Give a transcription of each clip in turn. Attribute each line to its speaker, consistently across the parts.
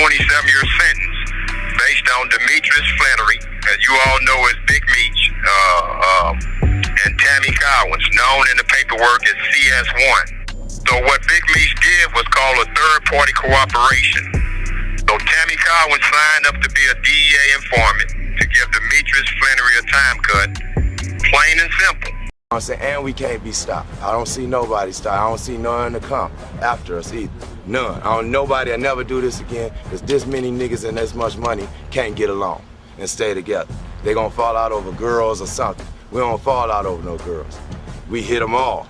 Speaker 1: 27-year sentence based on Demetrius Flannery, as you all know as Big Meech, and Tammy Cowens, known in the paperwork as CS1. So what Big Meech did was call a third-party cooperation. So Tammy Cowens signed up to be a DEA informant to give Demetrius Flannery a time cut, plain and simple.
Speaker 2: I'm saying, and we can't be stopped. I don't see nobody stopped. I don't see none to come after us either. None. I don't nobody. I never do this again, because this many niggas and this much money can't get along and stay together. They gonna fall out over girls or something. We don't fall out over no girls. We hit them all.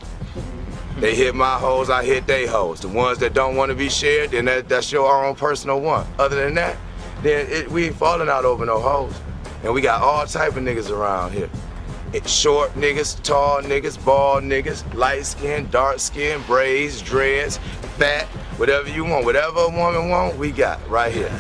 Speaker 2: They hit my hoes, I hit they hoes. The ones that don't want to be shared, then that's your own personal one. Other than that, then we ain't falling out over no hoes. And we got all type of niggas around here. Short niggas, tall niggas, bald niggas, light skin, dark skin, braids, dreads, fat, whatever you want. Whatever a woman want, we got right here.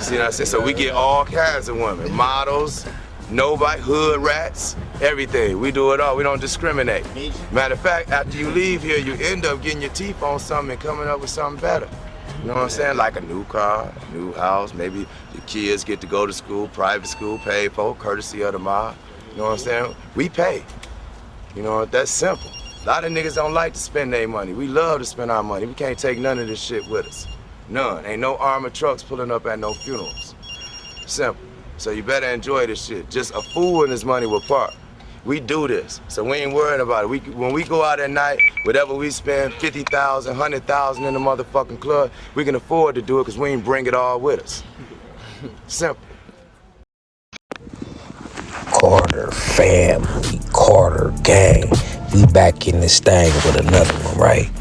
Speaker 2: See what I'm saying? So we get all kinds of women, models, nobody, hood rats, everything. We do it all. We don't discriminate. Matter of fact, after you leave here, you end up getting your teeth on something and coming up with something better. You know what I'm saying? Like a new car, new house, maybe your kids get to go to school, private school, paid for, courtesy of the mob. You know what I'm saying? We pay. You know, that's simple. A lot of niggas don't like to spend their money. We love to spend our money. We can't take none of this shit with us. None. Ain't no armored trucks pulling up at no funerals. Simple. So you better enjoy this shit. Just a fool and his money will park. We do this, so we ain't worrying about it. When we go out at night, whatever we spend, 50,000, 100,000 in the motherfucking club, we can afford to do it because we ain't bring it all with us. Simple.
Speaker 3: Carter family, Carter gang. We back in this thing with another one, right?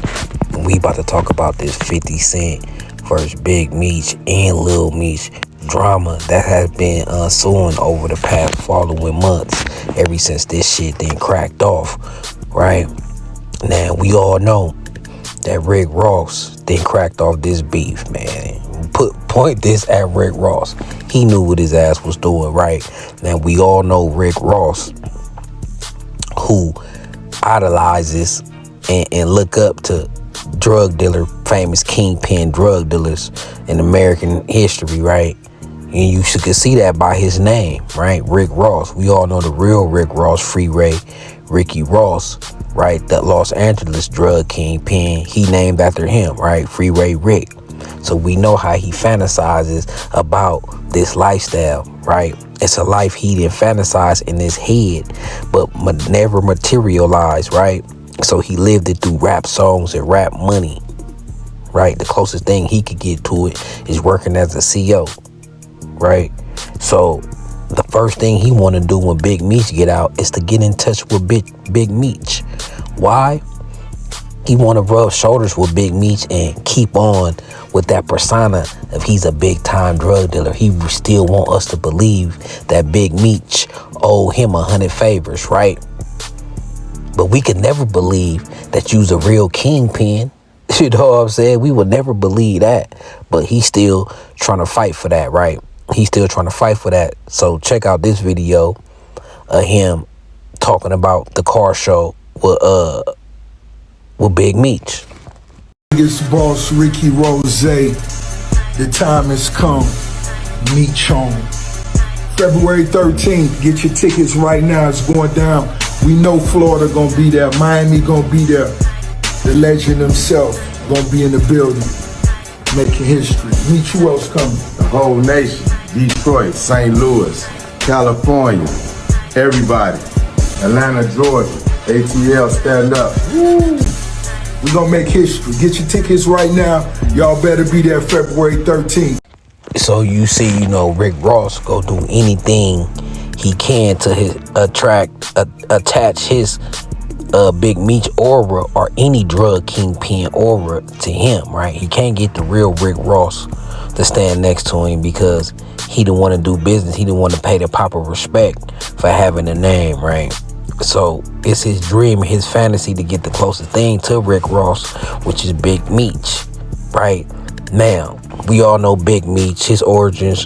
Speaker 3: And we about to talk about this 50 Cent versus Big Meech and Lil Meech drama that has been ensuing over the past following months, ever since this shit then cracked off, right? Now, we all know that Rick Ross then cracked off this beef, man. Point this at Rick Ross. He knew what his ass was doing, right? Now, we all know Rick Ross, who idolizes and look up to drug dealer, famous kingpin drug dealers in American history, right? And you could see that by his name, right? Rick Ross. We all know the real Rick Ross, Free Ray, Ricky Ross, right? That Los Angeles drug kingpin, he named after him, right? Free Ray Rick. So we know how he fantasizes about this lifestyle, right? It's a life he didn't fantasize in his head, but never materialized, right? So he lived it through rap songs and rap money, right? The closest thing he could get to it is working as a CO, right? So the first thing he want to do when Big Meech get out is to get in touch with Big Meech. Why? He want to rub shoulders with Big Meech and keep on with that persona of he's a big time drug dealer. He still want us to believe that Big Meech owe him 100 favors, right? But we could never believe that you's a real kingpin. You know what I'm saying? We would never believe that. But he's still trying to fight for that, right? He's still trying to fight for that. So check out this video of him talking about the car show with Big Meech.
Speaker 4: It's boss Ricky Rose. The time has come. Meech on February 13th. Get your tickets right now. It's going down. We know Florida gonna be there. Miami gonna be there. The legend himself gonna be in the building, making history. Meech, who else coming?
Speaker 2: The whole nation. Detroit, St. Louis, California, everybody. Atlanta, Georgia. ATL, stand up.
Speaker 4: Woo. We gonna make history. Get your tickets right now. Y'all better be there February 13th.
Speaker 3: So you see, you know, Rick Ross go do anything he can to attach his Big Meech aura or any drug kingpin aura to him, right? He can't get the real Rick Ross to stand next to him because he didn't want to do business. He didn't want to pay the proper respect for having a name, right? So it's his dream, his fantasy to get the closest thing to Rick Ross, which is Big Meech, right? Now, we all know Big Meech, his origins,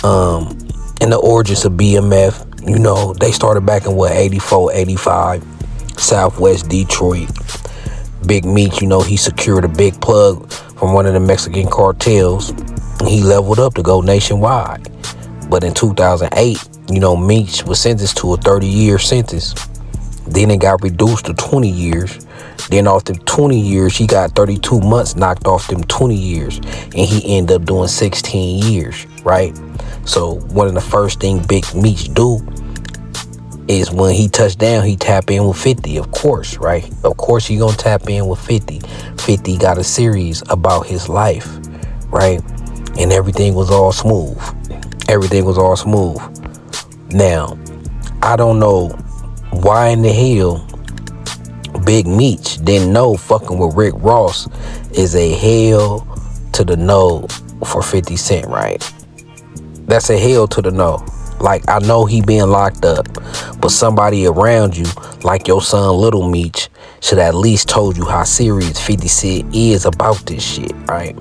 Speaker 3: and the origins of BMF. You know, they started back in 84, 85, Southwest Detroit. Big Meech, you know, he secured a big plug from one of the Mexican cartels. He leveled up to go nationwide. But in 2008, Meech was sentenced to a 30-year sentence. Then it got reduced to 20 years. Then off them 20 years, he got 32 months knocked off them 20 years. And he ended up doing 16 years, right? So one of the first things Big Meech do is when he touched down, he tap in with 50, of course, right? Of course he gonna tap in with 50. 50 got a series about his life, right? And everything was all smooth. Everything was all smooth. Now, I don't know why in the hell Big Meech didn't know fucking with Rick Ross is a hell to the no for 50 Cent, right? That's a hell to the no. Like, I know he being locked up, but somebody around you, like your son Little Meech, should at least told you how serious 50 Cent is about this shit, right?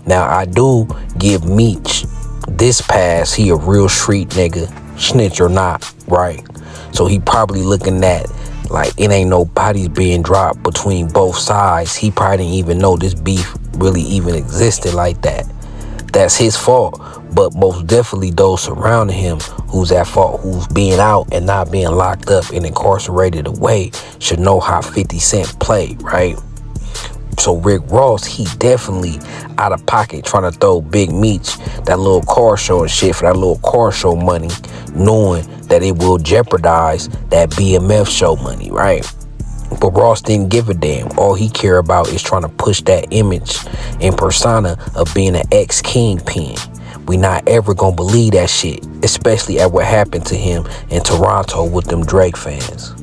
Speaker 3: Now, I do give Meech this pass. He a real street nigga, snitch or not, right? So he probably looking at like it ain't no bodies being dropped between both sides. He probably didn't even know this beef really even existed like that. That's his fault. But most definitely those surrounding him who's at fault, who's being out and not being locked up and incarcerated away, should know how 50 Cent play, right? So Rick Ross, he definitely out of pocket trying to throw Big Meech that little car show and shit for that little car show money, knowing that it will jeopardize that BMF show money, right? But Ross didn't give a damn. All he care about is trying to push that image and persona of being an ex-kingpin. We not ever gonna believe that shit, especially at what happened to him in Toronto with them Drake fans.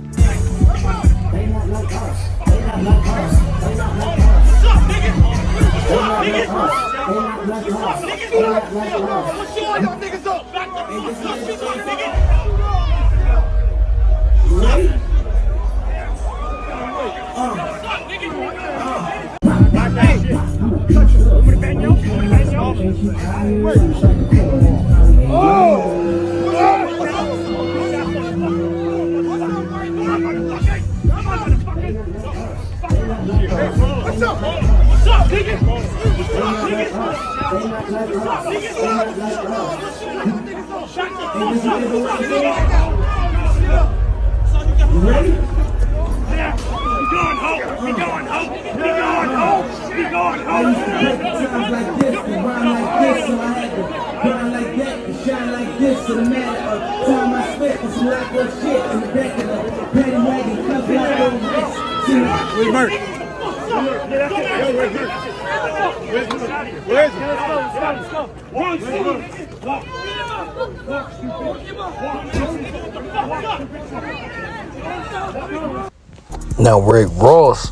Speaker 3: Now Rick Ross,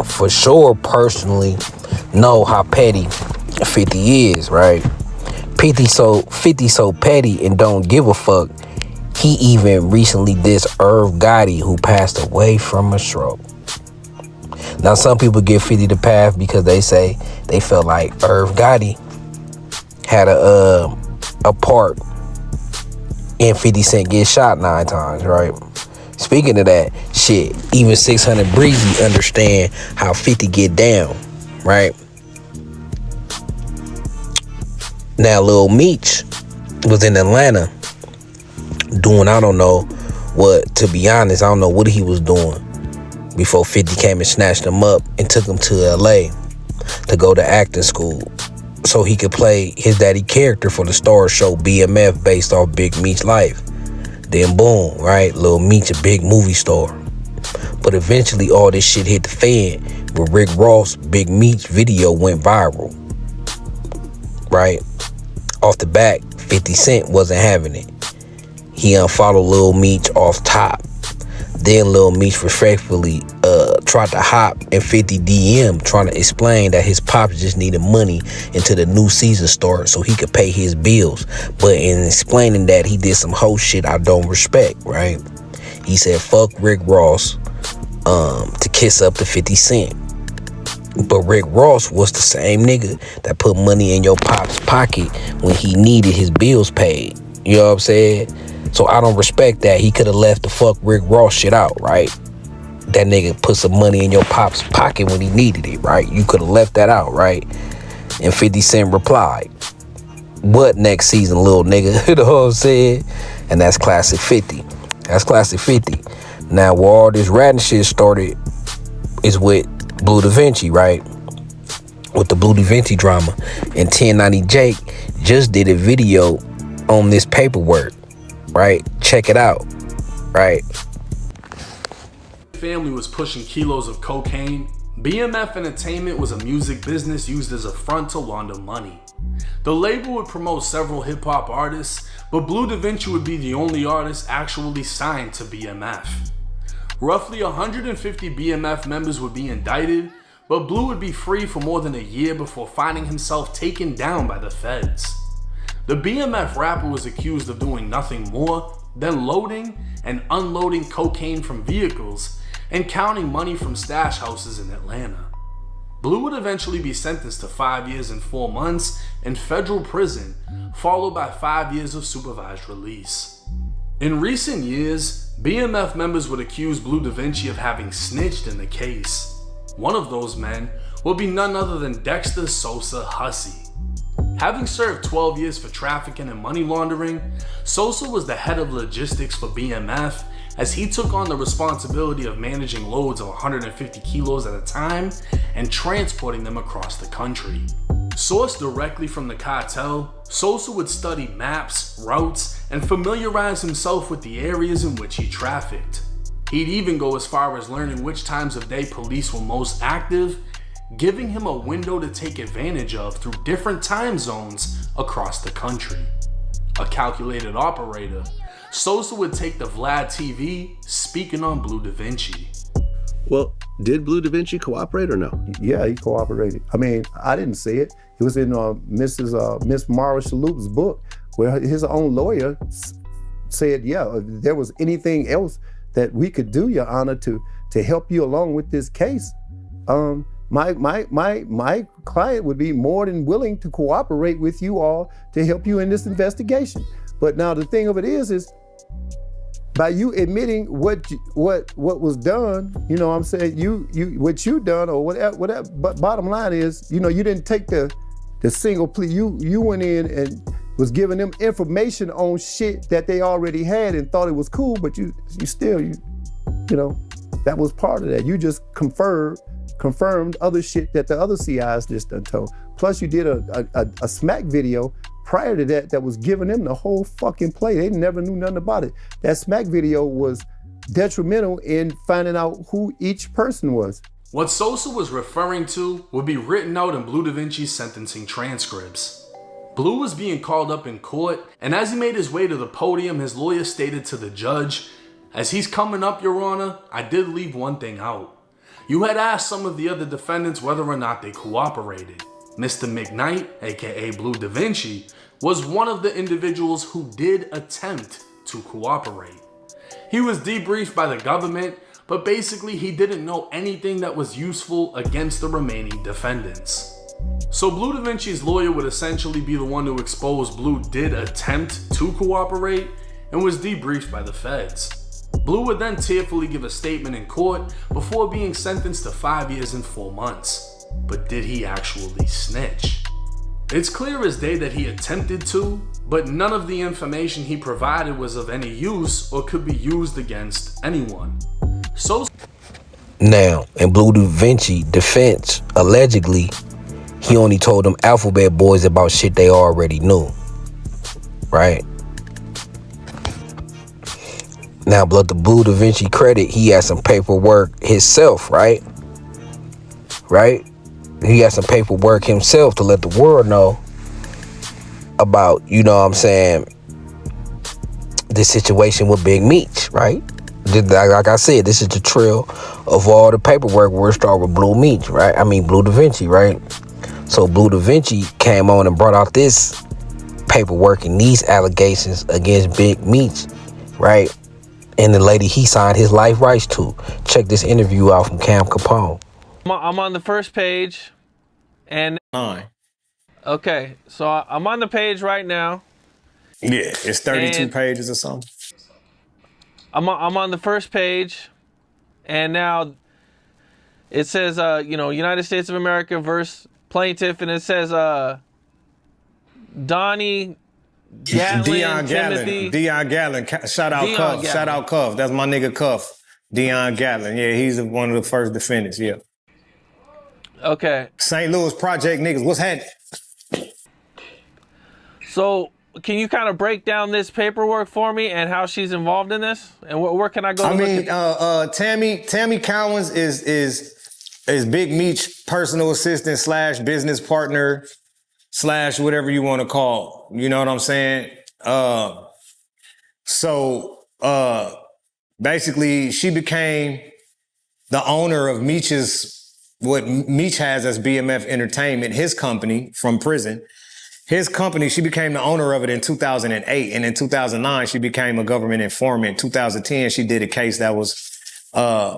Speaker 3: for sure, personally know how petty 50 is, right? 50 so petty and don't give a fuck. He even recently dissed Irv Gotti, who passed away from a stroke. Now, some people give 50 the pass because they say they felt like Irv Gotti had a part in 50 Cent get shot 9 times, right? Speaking of that shit, even 600 Breezy understand how 50 get down, right? Now, Lil Meech was in Atlanta doing, I don't know what, to be honest, I don't know what he was doing before 50 came and snatched him up and took him to LA to go to acting school so he could play his daddy character for the star show BMF based off Big Meech's life. Then boom, right? Lil Meech a big movie star. But eventually all this shit hit the fan where Rick Ross, Big Meech video went viral. Right? Off the back, 50 Cent wasn't having it. He unfollowed Lil Meech off top. Then Lil Meech respectfully tried to hop and 50 DM trying to explain that his pops just needed money until the new season started so he could pay his bills. But in explaining that, he did some hoe shit I don't respect, right? He said fuck Rick Ross to kiss up to 50 Cent. But Rick Ross was the same nigga that put money in your pop's pocket when he needed his bills paid. You know what I'm saying? So I don't respect that. He could have left the fuck Rick Ross shit out, right? That nigga put some money in your pop's pocket when he needed it, right? You could have left that out, right? And 50 Cent replied, "What next season, little nigga?" You know what I'm saying? And that's classic 50. That's classic 50. Now, where all this ratting shit started is with Blue Da Vinci, right? With the Blue Da Vinci drama. And 1090 Jake just did a video on this paperwork, right? Check it out, right?
Speaker 5: Family was pushing kilos of cocaine. BMF Entertainment was a music business used as a front to launder money. The label would promote several hip-hop artists, but Blue Da Vinci would be the only artist actually signed to BMF. Roughly 150 BMF members would be indicted, but Blue would be free for more than a year before finding himself taken down by the feds. The BMF rapper was accused of doing nothing more than loading and unloading cocaine from vehicles and counting money from stash houses in Atlanta. Blue would eventually be sentenced to 5 years and 4 months in federal prison, followed by 5 years of supervised release. In recent years, BMF members would accuse Blue Da Vinci of having snitched in the case. One of those men would be none other than Dexter Sosa Hussey. Having served 12 years for trafficking and money laundering, Sosa was the head of logistics for BMF as he took on the responsibility of managing loads of 150 kilos at a time and transporting them across the country. Sourced directly from the cartel, Sosa would study maps, routes, and familiarize himself with the areas in which he trafficked. He'd even go as far as learning which times of day police were most active, giving him a window to take advantage of through different time zones across the country. A calculated operator, Sosa would take the VladTv speaking on Blue Da Vinci.
Speaker 6: Well, did Blue Da Vinci cooperate or no?
Speaker 7: Yeah, he cooperated. I mean, I didn't see it. It was in Miss Mara Shaloup's book, where his own lawyer said, yeah, if there was anything else that we could do, Your Honor, to help you along with this case, my client would be more than willing to cooperate with you all to help you in this investigation. But now the thing of it is by you admitting what was done, you know what I'm saying, you what you done or whatever, but bottom line is, you know, you didn't take the single plea. You went in and was giving them information on shit that they already had and thought it was cool, but you still, you know, that was part of that. You just confirmed other shit that the other CIs just done told. Plus you did a smack video prior to that was giving them the whole fucking play. They never knew nothing about it. That smack video was detrimental in finding out who each person was.
Speaker 5: What Sosa was referring to would be written out in Blue Da Vinci's sentencing transcripts. Blue was being called up in court, and as he made his way to the podium, his lawyer stated to the judge, "As he's coming up, Your Honor, I did leave one thing out. You had asked some of the other defendants whether or not they cooperated. Mr. McKnight, aka Blue Da Vinci, was one of the individuals who did attempt to cooperate. He was debriefed by the government, but basically he didn't know anything that was useful against the remaining defendants." So Blue Da Vinci's lawyer would essentially be the one to expose Blue did attempt to cooperate and was debriefed by the feds. Blue would then tearfully give a statement in court before being sentenced to 5 years and 4 months. But did he actually snitch? It's clear as day that he attempted to, but none of the information he provided was of any use or could be used against anyone. So
Speaker 3: now, in Blue Da Vinci defense, allegedly, he only told them alphabet boys about shit they already knew, right? Now, but the Blue Da Vinci credit, he had some paperwork himself, right? He had some paperwork himself to let the world know about, you know what I'm saying, this situation with Big Meech, right? Like I said, this is the trail of all the paperwork where it started with Blue Meech, right? I mean, Blue Da Vinci, right? So Blue Da Vinci came on and brought out this paperwork and these allegations against Big Meech, right? And the lady he signed his life rights to. Check this interview out from Capone.
Speaker 8: I'm on the first page, and okay, so I'm on the page right now.
Speaker 9: Yeah, it's 32 pages or something.
Speaker 8: I'm on the first page, and now it says, United States of America versus plaintiff, and it says Donnie Gatlin, Timothy.
Speaker 9: Deion Gatlin. Shout out
Speaker 8: Deion
Speaker 9: Cuff.
Speaker 8: Gatlin.
Speaker 9: Shout out Cuff. That's my nigga Cuff. Deion Gatlin. Yeah, he's one of the first defendants. Yeah.
Speaker 8: Okay.
Speaker 9: St. Louis Project niggas. What's happening?
Speaker 8: So, can you kind of break down this paperwork for me and how she's involved in this? And where can I go?
Speaker 9: Tammy Cowens is Big Meech personal assistant / business partner / whatever you want to call. You know what I'm saying? Basically, she became the owner of what Meech has as BMF Entertainment, his company from prison. His company, she became the owner of it in 2008. And in 2009, she became a government informant. In 2010, she did a case that was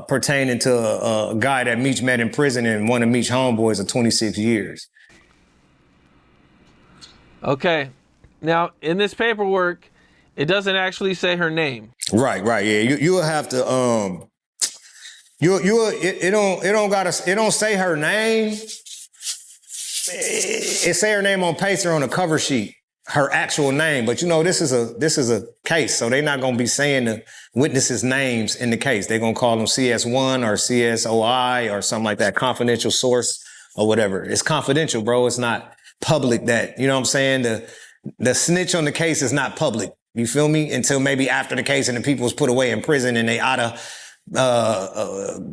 Speaker 9: pertaining to a guy that Meech met in prison and one of Meech's homeboys of 26 years.
Speaker 8: Okay. Now, in this paperwork, it doesn't actually say her name.
Speaker 9: Right, yeah. You'll have to it don't say her name. It say her name on paper on the cover sheet, her actual name. But this is a case, so they're not gonna be saying the witnesses' names in the case. They're gonna call them CS1 or CSOI or something like that, confidential source or whatever. It's confidential, bro. It's not public. That, you know what I'm saying? The snitch on the case is not public. You feel me? Until maybe after the case and the people was put away in prison and they out of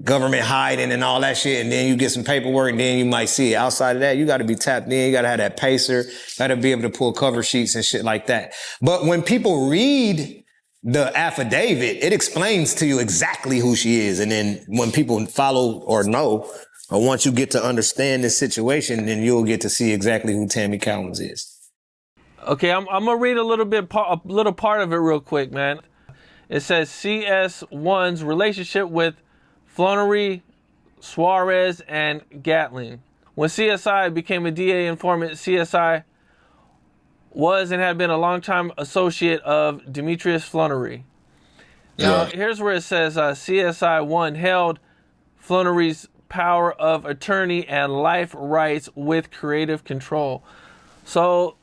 Speaker 9: government hiding and all that shit, and then you get some paperwork and then you might see it. Outside of that, you got to be tapped in. You got to have that pacer. Got to be able to pull cover sheets and shit like that. But when people read the affidavit, it explains to you exactly who she is. And then when people follow or know, or once you get to understand this situation, then you'll get to see exactly who Tammy Cowens is.
Speaker 8: Okay, I'm gonna read a little part of it real quick, man. It says CS1's relationship with Flannery, Suarez, and Gatlin. When CSI became a DA informant, CSI was and had been a longtime associate of Demetrius Flannery. Now, here's where it says CSI1 held Flannery's power of attorney and life rights with creative control. So,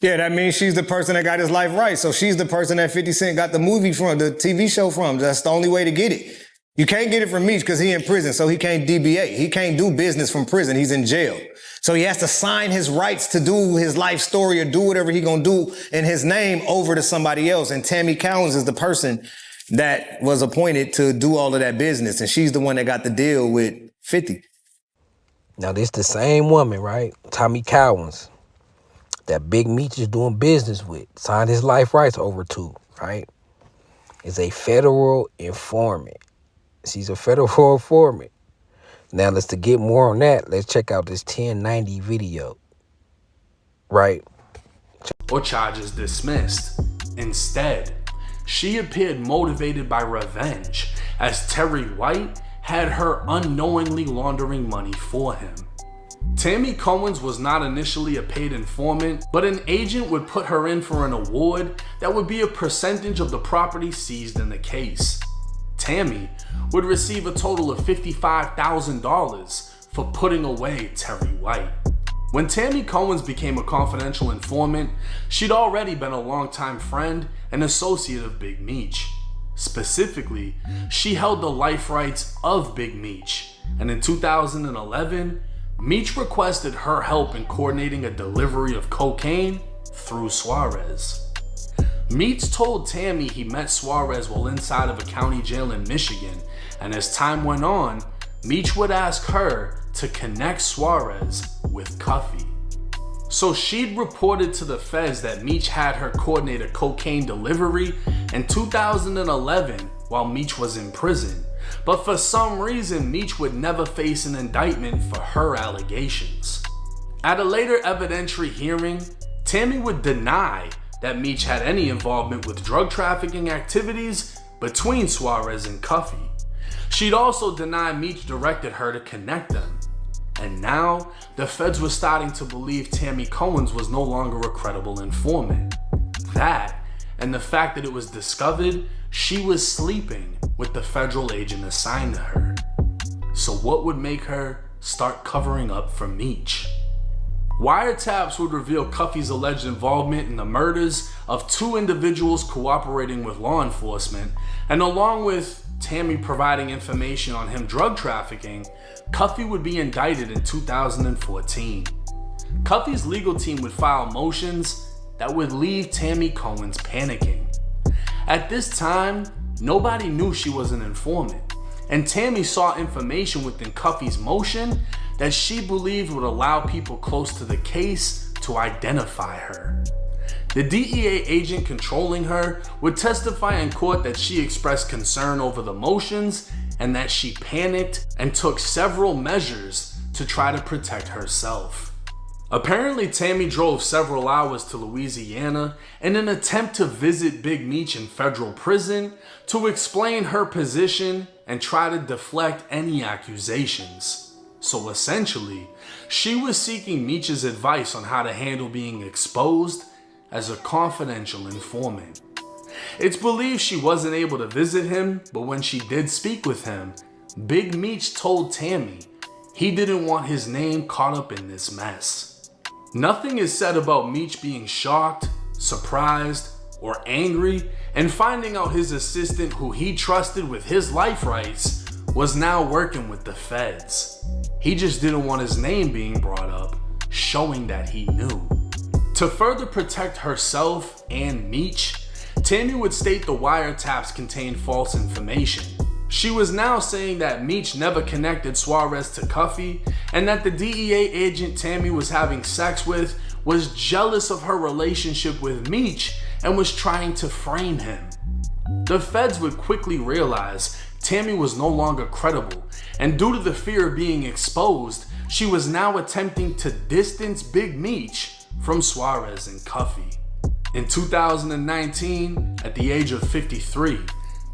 Speaker 9: yeah, that means she's the person that got his life right. So she's the person that 50 Cent got the movie from, the TV show from. That's the only way to get it. You can't get it from Meech because he in prison, so he can't DBA. He can't do business from prison. He's in jail. So he has to sign his rights to do his life story or do whatever he gonna do in his name over to somebody else. And Tammy Cowens is the person that was appointed to do all of that business. And she's the one that got the deal with 50.
Speaker 3: Now, this the same woman, right? Tammy Cowens, that Big Meech is doing business with, signed his life rights over to, right? Is a federal informant. She's a federal informant. Now, to get more on that, let's check out this 1090 video, right?
Speaker 5: Or charges dismissed. Instead, she appeared motivated by revenge, as Terry White had her unknowingly laundering money for him. Tammy Cowens was not initially a paid informant, but an agent would put her in for an award that would be a percentage of the property seized in the case. Tammy would receive a total of $55,000 for putting away Terry White. When Tammy Cowens became a confidential informant, she'd already been a longtime friend and associate of Big Meech. Specifically, she held the life rights of Big Meech, and in 2011, Meech requested her help in coordinating a delivery of cocaine through Suarez. Meech told Tammy he met Suarez while inside of a county jail in Michigan, and as time went on, Meech would ask her to connect Suarez with Cuffy. So she'd reported to the feds that Meech had her coordinate a cocaine delivery in 2011 while Meech was in prison. But for some reason, Meech would never face an indictment for her allegations. At a later evidentiary hearing, Tammy would deny that Meech had any involvement with drug trafficking activities between Suarez and Cuffy. She'd also deny Meech directed her to connect them. And now, the feds were starting to believe Tammy Cowens was no longer a credible informant. That, and the fact that it was discovered she was sleeping with the federal agent assigned to her. So what would make her start covering up for Meech. Wiretaps would reveal Cuffy's alleged involvement in the murders of 2 individuals cooperating with law enforcement, and along with Tammy providing information on him drug trafficking, Cuffy would be indicted in 2014. Cuffy's legal team would file motions that would leave Tammy Cowens panicking. At this time, nobody knew she was an informant, and Tammy saw information within Cuffy's motion that she believed would allow people close to the case to identify her. The DEA agent controlling her would testify in court that she expressed concern over the motions and that she panicked and took several measures to try to protect herself. Apparently, Tammy drove several hours to Louisiana in an attempt to visit Big Meech in federal prison to explain her position and try to deflect any accusations. So essentially, she was seeking Meech's advice on how to handle being exposed as a confidential informant. It's believed she wasn't able to visit him, but when she did speak with him, Big Meech told Tammy he didn't want his name caught up in this mess. Nothing is said about Meech being shocked, surprised, or angry and finding out his assistant, who he trusted with his life rights, was now working with the feds. He just didn't want his name being brought up, showing that he knew. To further protect herself and Meech, Tammy would state the wiretaps contained false information. She was now saying that Meech never connected Suarez to Cuffy, and that the DEA agent Tammy was having sex with was jealous of her relationship with Meech and was trying to frame him. The feds would quickly realize Tammy was no longer credible, and due to the fear of being exposed, she was now attempting to distance Big Meech from Suarez and Cuffy. In 2019, at the age of 53,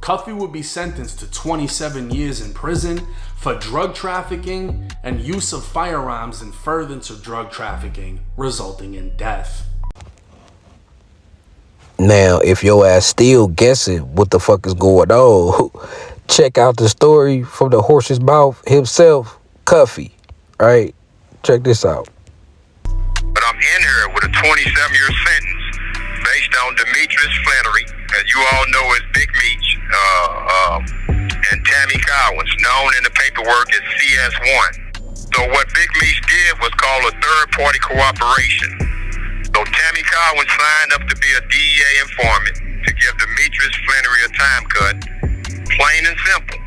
Speaker 5: Cuffy would be sentenced to 27 years in prison for drug trafficking and use of firearms in furtherance of drug trafficking, resulting in death.
Speaker 3: Now, if your ass still guessing what the fuck is going on, check out the story from the horse's mouth himself, Cuffy. Right? Check this out.
Speaker 1: But I'm in here with a 27-year sentence based on Demetrius Flannery, as you all know as Big Meech, and Tammy Cowens, known in the paperwork as CS1. So what Big Meech did was call a third-party cooperation. So Tammy Cowens signed up to be a DEA informant to give Demetrius Flannery a time cut, plain and simple.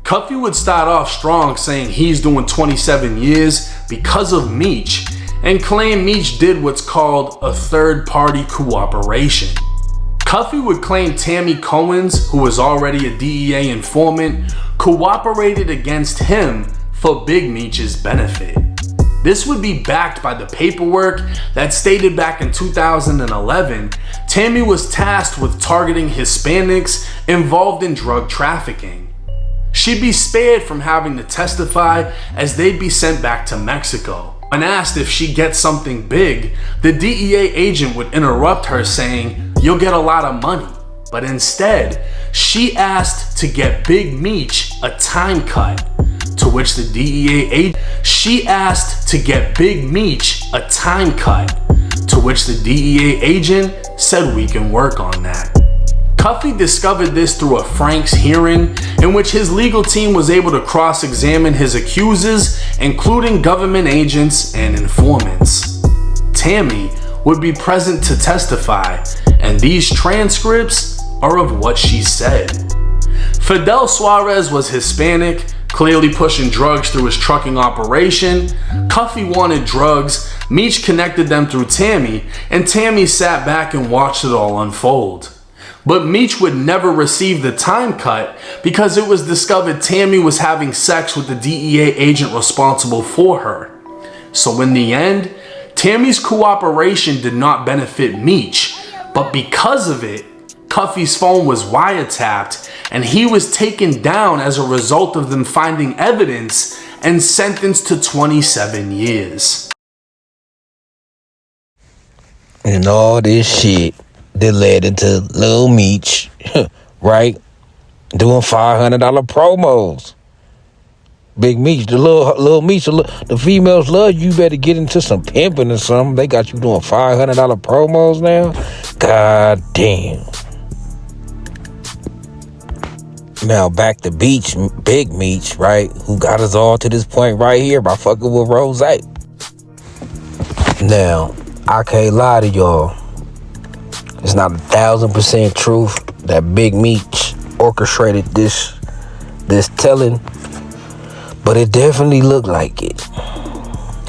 Speaker 5: Cuffy would start off strong, saying he's doing 27 years because of Meech, and claim Meech did what's called a third-party cooperation. Cuffy would claim Tammy Cowens, who was already a DEA informant, cooperated against him for Big Meech's benefit. This would be backed by the paperwork that stated back in 2011, Tammy was tasked with targeting Hispanics involved in drug trafficking. She'd be spared from having to testify as they'd be sent back to Mexico. When asked if she gets something big, the DEA agent would interrupt her saying, "You'll get a lot of money." But instead, she asked to get Big Meech a time cut, to which the DEA agent said we can work on that. Cuffy discovered this through a Frank's hearing in which his legal team was able to cross-examine his accusers, including government agents and informants. Tammy would be present to testify, and these transcripts are of what she said. Fidel Suarez was Hispanic, clearly pushing drugs through his trucking operation. Cuffy wanted drugs, Meech connected them through Tammy, and Tammy sat back and watched it all unfold. But Meech would never receive the time cut because it was discovered Tammy was having sex with the DEA agent responsible for her. So in the end, Tammy's cooperation did not benefit Meech, but because of it, Cuffy's phone was wiretapped and he was taken down as a result of them finding evidence and sentenced to 27 years.
Speaker 3: And all this shit that led into Lil Meech, right? Doing $500 promos. Big Meech, the little Meech, the females love you. You better get into some pimping or something. They got you doing $500 promos now. God damn. Now back to Big Meech, right? Who got us all to this point right here by fucking with Rose. Now, I can't lie to y'all. It's not 1,000% truth that Big Meech orchestrated this telling, but it definitely looked like it.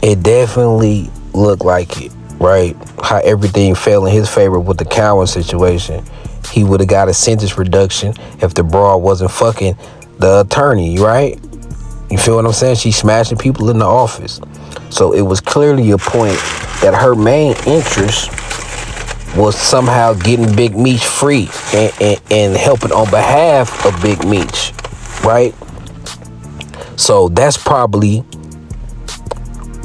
Speaker 3: It definitely looked like it, right? How everything fell in his favor with the Cowens situation. He would have got a sentence reduction if the broad wasn't fucking the attorney, right? You feel what I'm saying? She's smashing people in the office. So it was clearly a point that her main interest was somehow getting Big Meech free and helping on behalf of Big Meech, right? So that's probably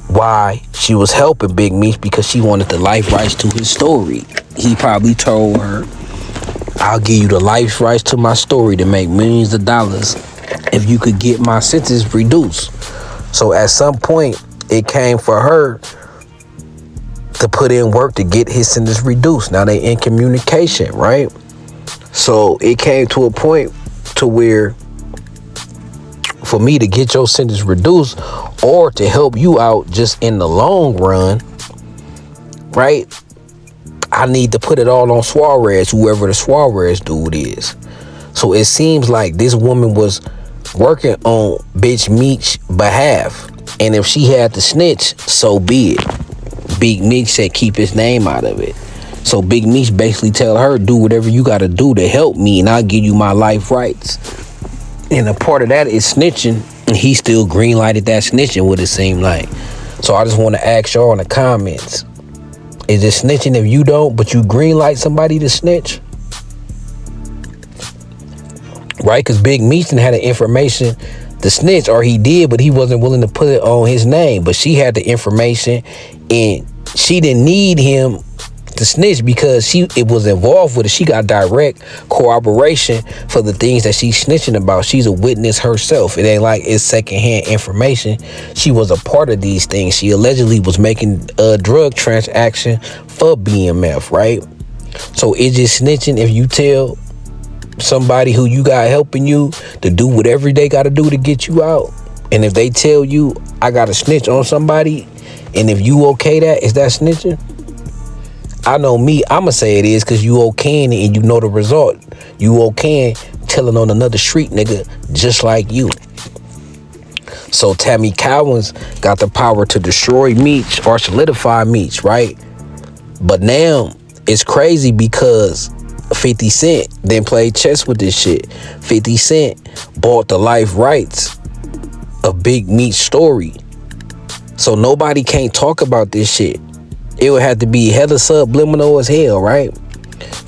Speaker 3: why she was helping Big Meech, because she wanted the life rights to his story. He probably told her, I'll give you the life rights to my story to make millions of dollars if you could get my sentence reduced. So at some point, it came for her to put in work to get his sentence reduced. Now they in communication, right? So it came to a point to where for me to get your sentence reduced or to help you out just in the long run, right? I need to put it all on Suarez, whoever the Suarez dude is. So it seems like this woman was working on Bitch Meech's behalf. And if she had to snitch, so be it. Big Meech said keep his name out of it. So Big Meech basically tell her, do whatever you got to do to help me and I'll give you my life rights. And a part of that is snitching. And he still green-lighted that snitching, what it seemed like. So I just want to ask y'all in the comments. Is it snitching if you don't, but you green-light somebody to snitch? Right? Because Big Meech had the information to snitch, or he did, but he wasn't willing to put it on his name. But she had the information, and she didn't need him to snitch because it was involved with it. She got direct corroboration for the things that she's snitching about. She's a witness herself. It ain't like it's secondhand information. She was a part of these things. She allegedly was making a drug transaction for BMF, right? So it's just snitching if you tell somebody who you got helping you to do whatever they got to do to get you out. And if they tell you, I got to snitch on somebody, and if you okay that, is that snitching? I know me, I'ma say it is, because you okaying it and you know the result. You okaying telling on another street nigga just like you. So Tammy Cowens got the power to destroy Meech or solidify Meech, right? But now it's crazy because 50 Cent then played chess with this shit. 50 Cent bought the life rights of Big Meech's story. So nobody can't talk about this shit. It would have to be hella subliminal as hell, right?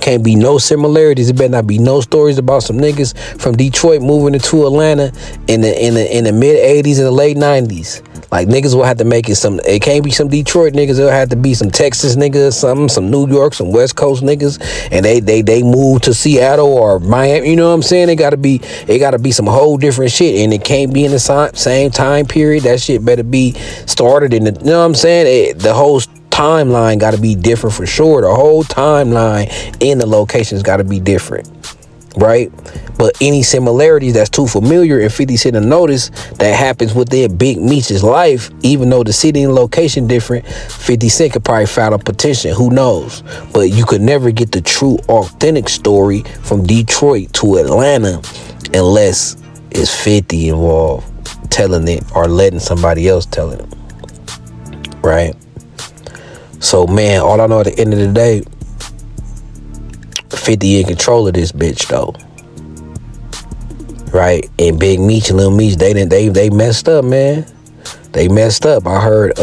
Speaker 3: Can't be no similarities. It better not be no stories about some niggas from Detroit moving into Atlanta in the mid 80s and the late 90s. Like, niggas will have to make it some. It can't be some Detroit niggas. It'll have to be some Texas niggas, some New York, some West Coast niggas, and they move to Seattle or Miami. You know what I'm saying? It gotta be some whole different shit, and it can't be in the same time period. That shit better be started in the. You know what I'm saying? The whole timeline got to be different for sure. The whole timeline in the locations got to be different, right? But any similarities that's too familiar, and 50 Cent notice that happens within Big Meech's life, even though the city and location different, 50 Cent could probably file a petition. Who knows? But you could never get the true, authentic story from Detroit to Atlanta unless it's 50 involved telling it or letting somebody else tell it, right? So, man, all I know at the end of the day, 50 in control of this bitch, though. Right? And Big Meech and Lil Meech, they messed up, man. They messed up. I heard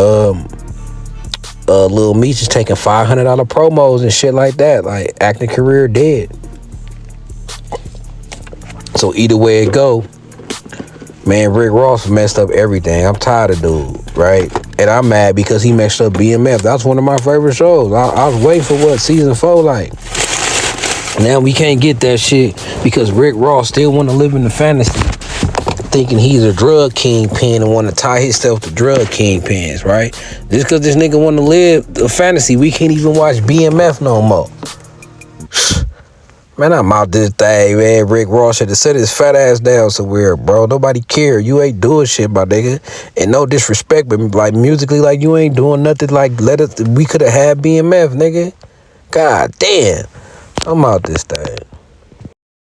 Speaker 3: Lil Meech is taking $500 promos and shit like that. Like, acting career dead. So either way it go, man, Rick Ross messed up everything. I'm tired of dude, right? And I'm mad because he messed up BMF. That's one of my favorite shows. I was waiting for season 4 like. Now we can't get that shit because Rick Ross still want to live in the fantasy. thinking he's a drug kingpin and want to tie himself to drug kingpins, right? Just because this nigga want to live a fantasy, we can't even watch BMF no more. Man, I'm out this thing, man. Rick Ross should have set his fat ass down somewhere, bro. Nobody care. You ain't doing shit, my nigga. And no disrespect, but like musically, like you ain't doing nothing. Like we could have had BMF, nigga. God damn. I'm out this thing.